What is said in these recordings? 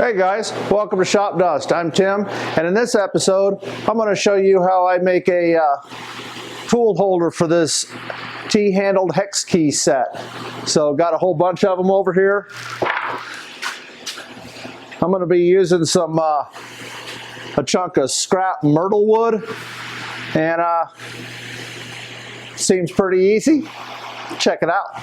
Hey guys, welcome to Shop Dust. I'm Tim, and in this episode I'm going to show you how I make a tool holder for this T-handled hex key set. So got a whole bunch of them over here. I'm going to be using a chunk of scrap myrtle wood, and seems pretty easy. Check it out.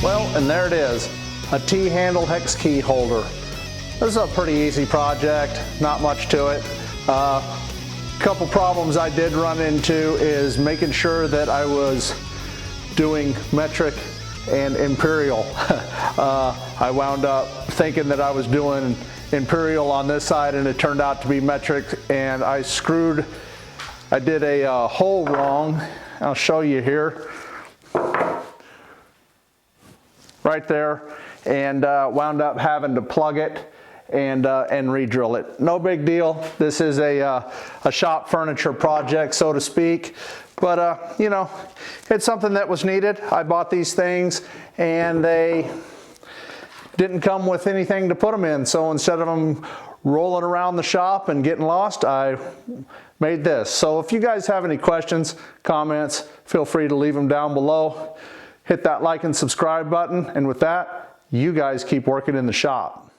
Well, and there it is, a T-handle hex key holder. This is a pretty easy project, not much to it. Couple problems I did run into is making sure that I was doing metric and imperial. I wound up thinking that I was doing imperial on this side, and it turned out to be metric, and I did a hole wrong. I'll show you here. Right there, and wound up having to plug it and re-drill it. No big deal. This is a shop furniture project, so to speak. But, you know, it's something that was needed. I bought these things and they didn't come with anything to put them in. So instead of them rolling around the shop and getting lost, I made this. So if you guys have any questions, comments, feel free to leave them down below. Hit that like and subscribe button. And with that, you guys keep working in the shop.